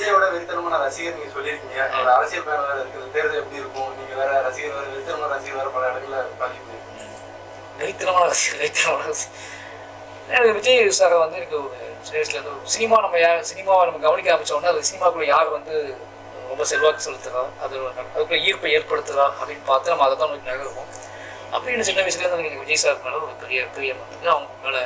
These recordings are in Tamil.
விஜயோட வெறித்தனமான ரசிகர் நீங்க சொல்லியிருக்கீங்க. ஒரு அரசியல் பயணம் வேற இருக்குது, தேர்தல் எப்படி இருக்கும், நீங்க வேற ரசிகர் வேற வெறித்தனமான ரசிகர் வேற பல இடங்கள்ல பதிவு. வெறித்தனமான ரசிகர் எனக்கு விஜய் சாரை வந்து எனக்கு ஒரு சின்ன வயசுலேருந்து ஒரு சினிமாவை நம்ம கவனிக்க ஆரம்பிச்சோன்னா அது சினிமாக்குள்ள யார் வந்து ரொம்ப செல்வாக்கு செலுத்துறா, அதுக்குள்ள ஈர்ப்பை ஏற்படுத்துறா அப்படின்னு பார்த்து நம்ம அதை தான் நோக்கி நகருவோம். அப்படின்னு சின்ன வயசுலேருந்து எனக்கு விஜய் சார் மேலே ஒரு பெரிய பிரியம் வந்து அவங்க மேலே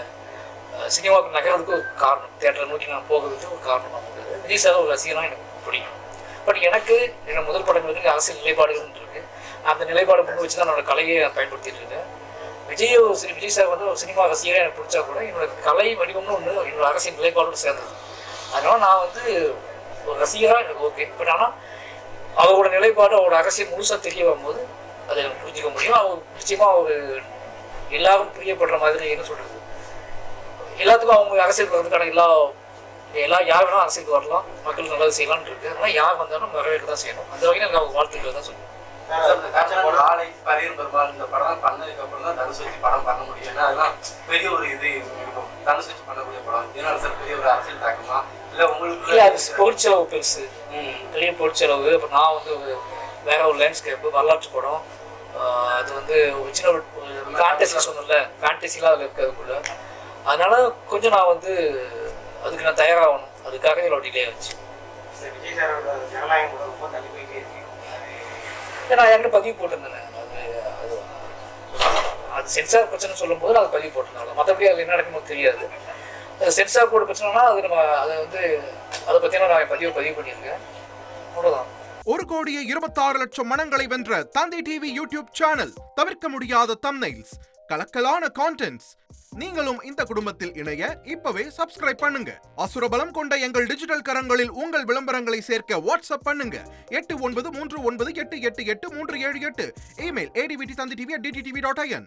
சினிமாவுக்கு நகர்றதுக்கு ஒரு காரணம், தேட்டரை நோக்கி நான் போகிறதுக்கு ஒரு காரணம் நமக்கு விஜய் சார் ஒரு ரசிகனாக எனக்கு பிடிக்கும். பட் எனக்கு என்னோட முதல் படங்கள் வந்து அரசியல் நிலைப்பாடுகள் இருக்குது. அந்த நிலைப்பாடு முன் வச்சு தான் என்னோட கலையை நான் பயன்படுத்திட்டு இருக்கேன். விஜய் சார் வந்து ஒரு சினிமா ரசிகராக எனக்கு பிடிச்சா கூட என்னோட கலை வடிவம்னு ஒன்று என்னோட அரசியல் நிலைப்பாடோடு சேர்ந்தது. அதனால் நான் வந்து ஒரு ரசிகராக எனக்கு ஓகே. பட் ஆனால் அவரோட நிலைப்பாடு அவரோட அரசியல் முழுசாக தெரிய வரும்போது அதை எனக்கு புரிஞ்சிக்க முடியும். அவர் நிச்சயமாக ஒரு எல்லாரும் பிரியப்படுற மாதிரி என்ன சொல்கிறது, எல்லாத்துக்கும் அவங்க அரசியலுக்கு வரதுக்கான எல்லா யார் வேணாலும் அரசியலுக்கு வரலாம், மக்கள் நல்லது செய்யலாம்னு இருக்குது. ஆனால் யார் வந்தாலும் வரவேற்க தான் செய்யணும். அந்த வகையில் எனக்கு அவங்க வாழ்த்துக்கள் தான் சொல்லுவேன். ஆலை பரியன் பெருமாள் இந்த படம் பண்ணதுக்கு அப்புறம் தான் தனுஷ் வச்சு படம் பண்ண முடியும். ஏன்னா அதெல்லாம் பெரிய ஒரு இது இருக்கும், தனுஷ் வச்சு பண்ணக்கூடிய படம். இதனால சார் பெரிய ஒரு அரசியல் தாக்கமா இல்லை உங்களுக்கு? இல்லை, அது பொருட்செலவு பெருசு, பெரிய பொருட்செலவு. இப்போ நான் வந்து வேற ஒரு லேண்ட்ஸ்கேப்பு வரலாற்று படம், அது வந்து ஒரு சின்ன ஒரு ஃபேண்டசி சொன்னல, ஃபேண்டசிலாம் அதில் இருக்கிறதுக்குள்ள. அதனால கொஞ்சம் நான் வந்து அதுக்கு நான் தயாராகணும், அதுக்காக என்னோட டிலே ஆச்சு. விஜய் சாரோட ஜனநாயகம் ரொம்ப தள்ளி போயிட்டே இருக்கு. நான் என்கிட்ட பதிவு போட்டிருந்தேன். அது சென்சார் பிரச்சனை சொல்லும் போது அதை பதிவு போட்டிருந்தாங்க. மற்றபடி அது என்ன நடக்குன்னு தெரியாது. சென்சார் கோடு பிரச்சனைனா அது நம்ம அதை பற்றினா நான் பதிவு பண்ணியிருக்கேன். அவ்வளோதான். 1,26,00,000 மனங்களை வென்ற தந்தை டிவி யூடியூப் சேனல். தவிர்க்க முடியாத தம்ப்நெயில்ஸ், கலக்கலான கான்டென்ட்ஸ். நீங்களும் இந்த குடும்பத்தில் இணைய இப்பவே சப்ஸ்கிரைப் பண்ணுங்க. அசுரபலம் கொண்ட எங்கள் டிஜிட்டல் கரங்களில் உங்கள் விளம்பரங்களை சேர்க்க வாட்ஸ்அப் பண்ணுங்க. 8939888838. Email advttv@dttv.in.